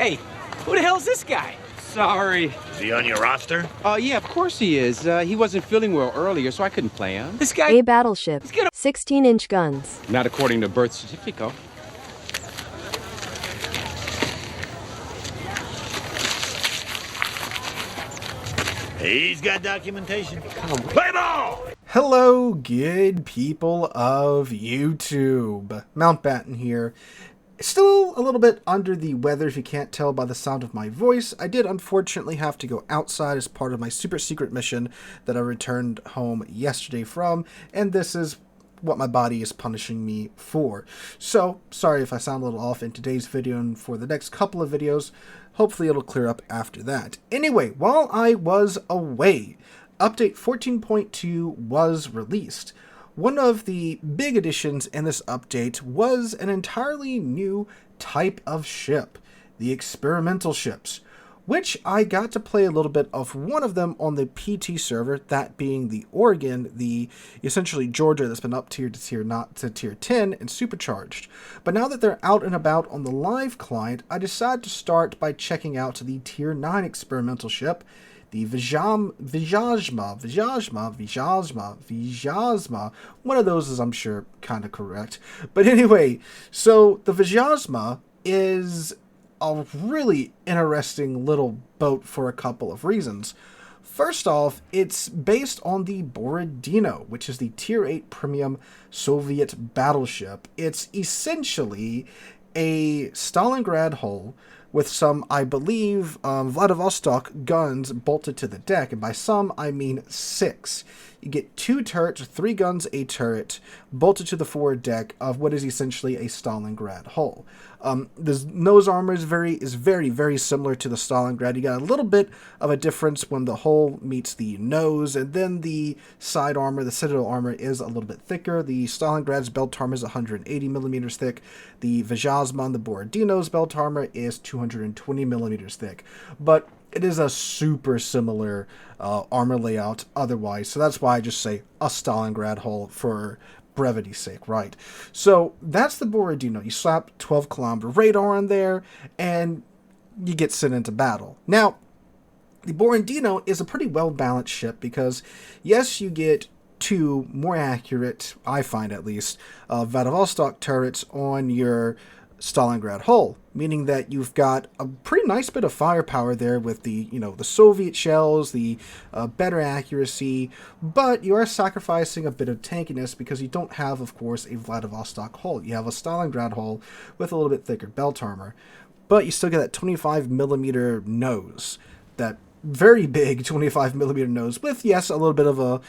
Hey, who the hell's this guy? Sorry. Is he on your roster? Yeah, of course he is. He wasn't feeling well earlier, so I couldn't play him. This guy... A battleship. 16-inch guns. Not according to birth certificate. He's got documentation. Play ball! Hello, good people of YouTube. Mountbatten here. Still a little bit under the weather, if you can't tell by the sound of my voice. I did unfortunately have to go outside as part of my super secret mission that I returned home yesterday from, and this is what my body is punishing me for. So, sorry if I sound a little off in today's video and for the next couple of videos. Hopefully it'll clear up after that. Anyway, while I was away, Update 14.2 was released. One of the big additions in this update was an entirely new type of ship, the experimental ships, which I got to play a little bit of one of them on the PT server, that being the Oregon, the essentially Georgia that's been up-tiered to tier 10 and supercharged. But now that they're out and about on the live client, I decided to start by checking out the tier 9 experimental ship, the Vyazma. One of those is, I'm sure, kind of correct. But anyway, so the Vyazma is a really interesting little boat for a couple of reasons. First off, it's based on the Borodino, which is the tier 8 premium Soviet battleship. It's essentially a Stalingrad hull with some, I believe, Vladivostok guns bolted to the deck, and by some, I mean 6. You get 2 turrets, 3 guns, a turret, bolted to the forward deck of what is essentially a Stalingrad hull. The nose armor is very, very similar to the Stalingrad. You got a little bit of a difference when the hull meets the nose, and then the side armor, the Citadel armor, is a little bit thicker. The Stalingrad's belt armor is 180 millimeters thick. The Vyazma on the Borodino's belt armor is 220 millimeters thick. But it is a super similar armor layout otherwise, so that's why I just say a Stalingrad hull for brevity's sake, right? So that's the Borodino. You slap 12-kilometer radar on there, and you get sent into battle. Now, the Borodino is a pretty well-balanced ship because, yes, you get 2 more accurate, I find at least, Vladivostok turrets on your Stalingrad hull, meaning that you've got a pretty nice bit of firepower there with the, the Soviet shells, the better accuracy, but you are sacrificing a bit of tankiness because you don't have, of course, a Vladivostok hull. You have a Stalingrad hull with a little bit thicker belt armor, but you still get that 25 millimeter nose, that very big 25 millimeter nose with, yes, a little bit of a,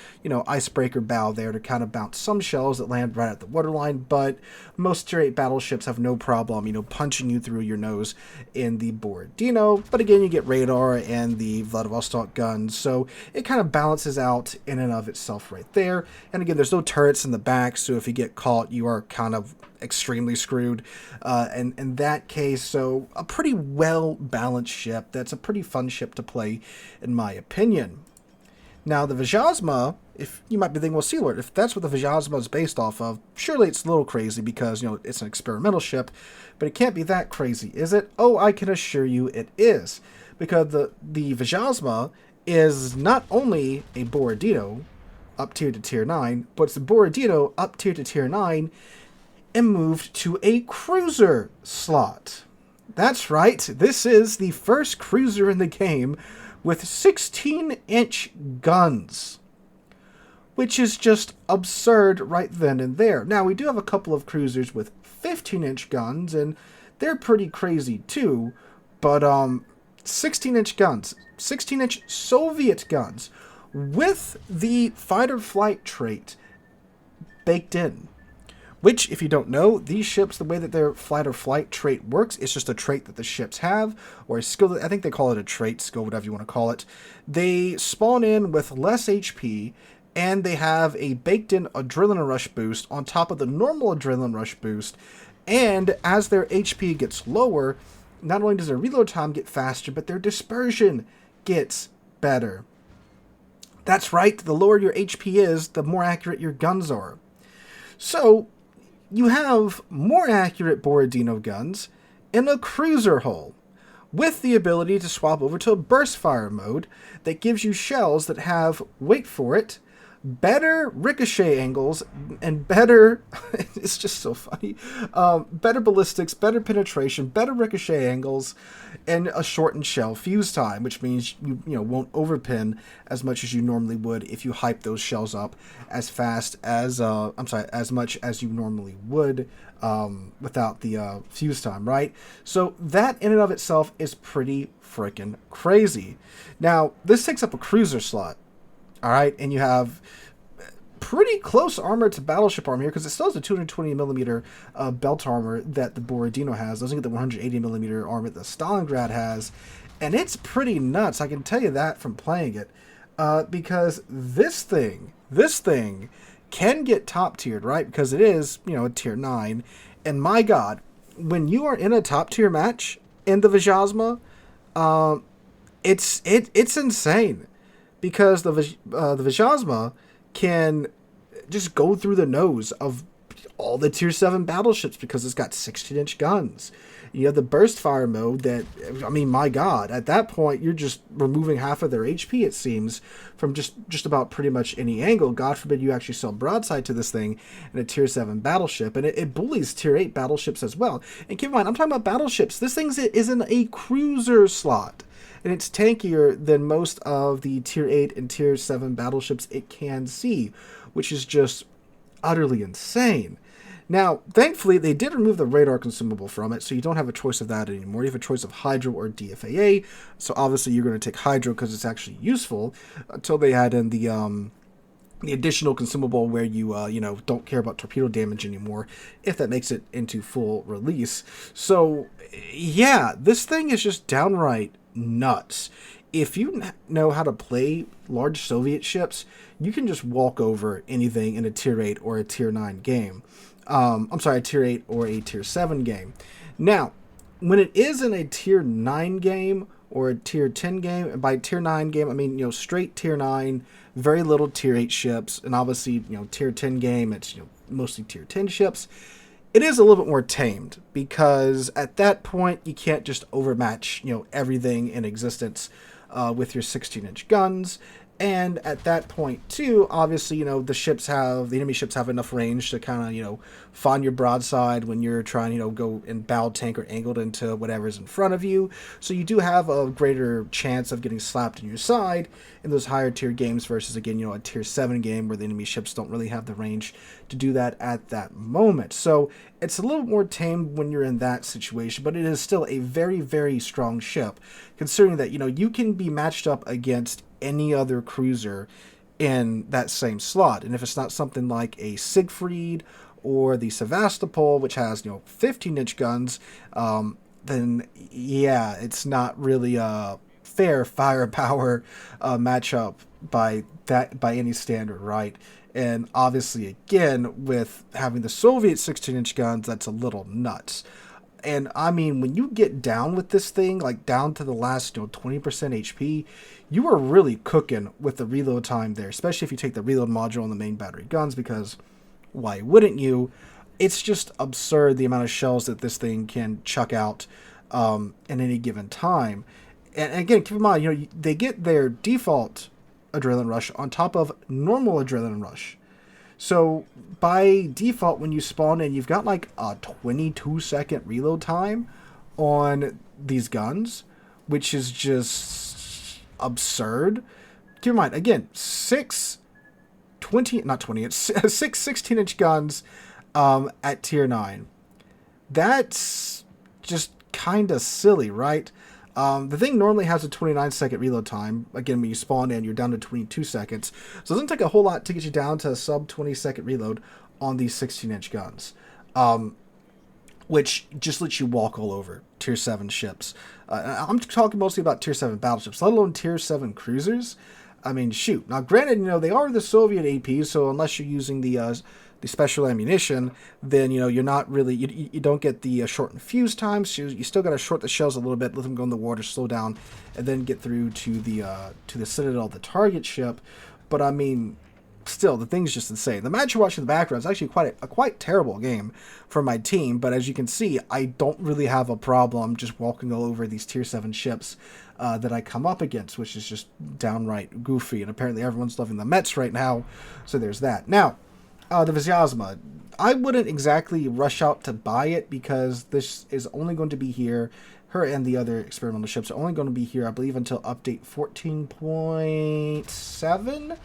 icebreaker bow there to kind of bounce some shells that land right at the waterline, but most tier 8 battleships have no problem, punching you through your nose in the Borodino. But again, you get radar and the Vladivostok guns, so it kind of balances out in and of itself right there. And again, there's no turrets in the back, so if you get caught, you are kind of extremely screwed in that case. So a pretty well balanced ship that's a pretty fun ship to play, in my opinion. Now the Vyazma, if you might be thinking, well, Sealord, if that's what the Vyazma is based off of, surely it's a little crazy because it's an experimental ship, but it can't be that crazy, is it? Oh, I can assure you it is, because the Vyazma is not only a Borodino up tier to tier 9, but it's the Borodino up tier to tier 9 and moved to a cruiser slot. That's right, this is the first cruiser in the game with 16-inch guns, which is just absurd right then and there. Now, we do have a couple of cruisers with 15-inch guns, and they're pretty crazy too, but 16-inch guns, 16-inch Soviet guns, with the fight-or-flight trait baked in. Which, if you don't know, these ships, the way that their fight-or-flight trait works, it's just a trait that the ships have, or a skill, I think they call it a trait, skill, whatever you want to call it. They spawn in with less HP, and they have a baked-in adrenaline rush boost on top of the normal adrenaline rush boost, and as their HP gets lower, not only does their reload time get faster, but their dispersion gets better. That's right, the lower your HP is, the more accurate your guns are. So, you have more accurate Borodino guns in a cruiser hull, with the ability to swap over to a burst fire mode that gives you shells that have, wait for it, better ricochet angles and better, it's just so funny, better ballistics, better penetration, better ricochet angles, and a shortened shell fuse time, which means you won't overpin as much as you normally would if you hype those shells up as fast as, as much as you normally would without the fuse time, right? So that in and of itself is pretty freaking crazy. Now, this takes up a cruiser slot. All right, and you have pretty close armor to battleship armor here because it still has a 220 millimeter belt armor that the Borodino has. Doesn't get the 180 millimeter armor that Stalingrad has, and it's pretty nuts. I can tell you that from playing it because this thing can get top tiered, right? Because it is a tier 9, and my God, when you are in a top tier match in the Vyazma, it's insane. Because the Vyazma can just go through the nose of all the tier 7 battleships because it's got 16-inch guns. You have the burst fire mode that, I mean, my God, at that point, you're just removing half of their HP, it seems, from just about pretty much any angle. God forbid you actually sell broadside to this thing in a tier 7 battleship, and it bullies tier 8 battleships as well. And keep in mind, I'm talking about battleships. This thing is in a cruiser slot. And it's tankier than most of the tier 8 and tier 7 battleships it can see, which is just utterly insane. Now, thankfully, they did remove the radar consumable from it, so you don't have a choice of that anymore. You have a choice of Hydro or DFAA, so obviously you're going to take Hydro because it's actually useful, until they add in the additional consumable where you, don't care about torpedo damage anymore, if that makes it into full release. So, yeah, this thing is just downright nuts. If you know how to play large Soviet ships, you can just walk over anything in a tier 8 or a tier 9 game. A tier 8 or a tier 7 game. Now, when it is in a tier 9 game or a tier 10 game, and by tier 9 game, I mean, straight tier 9, very little tier 8 ships, and obviously, tier 10 game, it's, mostly tier 10 ships. It is a little bit more tamed because at that point you can't just overmatch everything in existence with your 16-inch guns, and at that point too, obviously the enemy ships have enough range to kind of find your broadside when you're trying go in bow tank or angled into whatever's in front of you. So you do have a greater chance of getting slapped in your side in those higher tier games versus again a tier 7 game where the enemy ships don't really have the range to do that at that moment. So it's a little more tamed when you're in that situation, but it is still a very, very strong ship, considering that you can be matched up against any other cruiser in that same slot. And if it's not something like a Siegfried or the Sevastopol, which has 15-inch guns, then yeah, it's not really a fair firepower matchup by any standard, right? And obviously, again, with having the Soviet 16-inch guns, that's a little nuts. And I mean, when you get down with this thing, like down to the last 20% HP, you are really cooking with the reload time there, especially if you take the reload module on the main battery guns, because why wouldn't you? It's just absurd the amount of shells that this thing can chuck out in any given time. And again, keep in mind, they get their default adrenaline rush on top of normal adrenaline rush. So by default, when you spawn in, you've got like a 22-second reload time on these guns, which is just absurd. Keep in mind, again, six 16-inch guns at tier 9. That's just kind of silly, right? The thing normally has a 29-second reload time. Again, when you spawn in, you're down to 22 seconds. So it doesn't take a whole lot to get you down to a sub 20-second reload on these 16-inch guns, which just lets you walk all over tier 7 ships. I'm talking mostly about tier 7 battleships, let alone tier 7 cruisers. I mean, shoot. Now, granted, they are the Soviet APs, so unless you're using the special ammunition, then you're not really, you don't get the shortened fuse times. So you still got to short the shells a little bit, let them go in the water, slow down, and then get through to the Citadel, the target ship. But I mean, still, the thing's just insane. The match you're watching in the background is actually a quite terrible game for my team, but as you can see, I don't really have a problem just walking all over these tier 7 ships that I come up against, which is just downright goofy, and apparently everyone's loving the Mets right now, so there's that. Now, the Vyazma, I wouldn't exactly rush out to buy it because this is only going to be here. Her and the other experimental ships are only going to be here, I believe, until update 14.7? 14.7,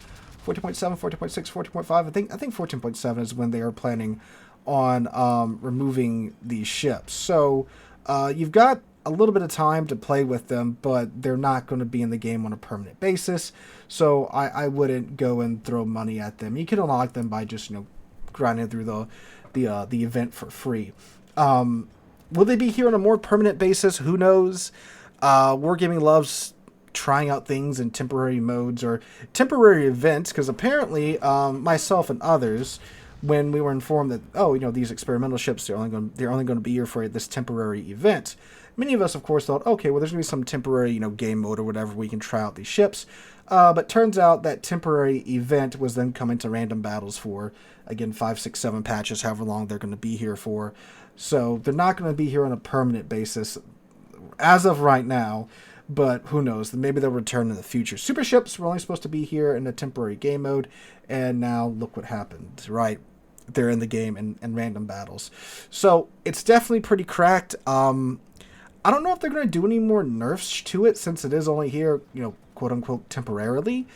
14.6, 14.5. I think 14.7 is when they are planning on removing these ships. So you've got a little bit of time to play with them, but they're not going to be in the game on a permanent basis. So I wouldn't go and throw money at them. You can unlock them by just grinding through the event for free. Will they be here on a more permanent basis? Who knows? Wargaming loves trying out things in temporary modes or temporary events, because apparently myself and others, when we were informed that these experimental ships, they're only going to be here for this temporary event, many of us of course thought, okay, well, there's going to be some temporary game mode or whatever we can try out these ships, but turns out that temporary event was then coming to random battles for, again, 5, 6, 7 patches, however long they're going to be here for. So they're not going to be here on a permanent basis as of right now, but who knows? Maybe they'll return in the future. Super ships were only supposed to be here in a temporary game mode, and now look what happened, right? They're in the game in random battles. So it's definitely pretty cracked. I don't know if they're going to do any more nerfs to it since it is only here, quote-unquote, temporarily.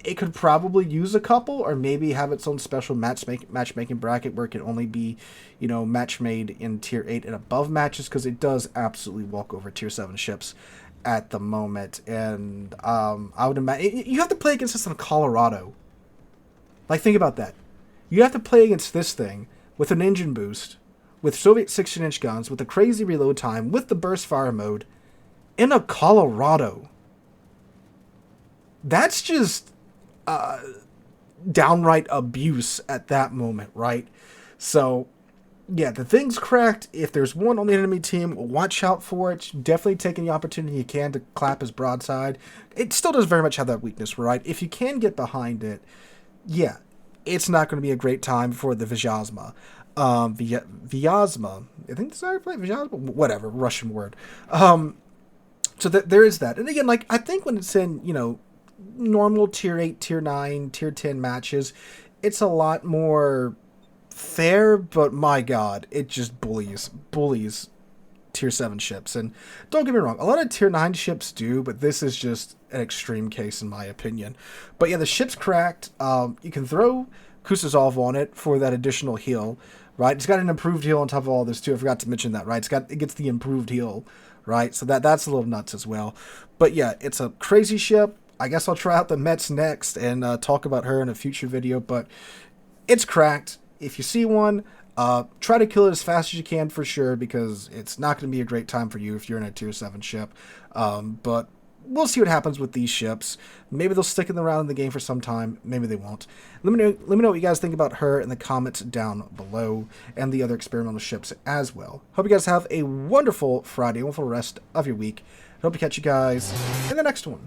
It could probably use a couple, or maybe have its own special matchmaking bracket where it can only be, match made in tier 8 and above matches, because it does absolutely walk over tier 7 ships at the moment. And I would imagine you have to play against this in Colorado. Like, think about that. You have to play against this thing with an engine boost, with Soviet 16-inch guns, with a crazy reload time, with the burst fire mode, in a Colorado. That's just downright abuse at that moment, right? So, yeah, the thing's cracked. If there's one on the enemy team, watch out for it. Definitely taking the opportunity you can to clap his broadside. It still does very much have that weakness, right? If you can get behind it, yeah, it's not going to be a great time for the Vyazma. Vyazma. I think that's how you play Vyazma? Whatever, Russian word. So there is that. And again, I think when it's in, normal tier 8, tier 9, tier 10 matches, it's a lot more fair, but my god, it just bullies tier 7 ships. And don't get me wrong, a lot of tier 9 ships do, but this is just an extreme case in my opinion. But yeah, the ship's cracked. You can throw Kusazov on it for that additional heal, right? It's got an improved heal on top of all this too. I forgot to mention that, right? It gets the improved heal, right? So that's a little nuts as well. But yeah, it's a crazy ship. I guess I'll try out the Mets next and talk about her in a future video, but it's cracked. If you see one, try to kill it as fast as you can for sure, because it's not going to be a great time for you if you're in a tier 7 ship. But we'll see what happens with these ships. Maybe they'll stick around in the game for some time. Maybe they won't. Let me know what you guys think about her in the comments down below, and the other experimental ships as well. Hope you guys have a wonderful Friday, wonderful rest of your week. Hope to catch you guys in the next one.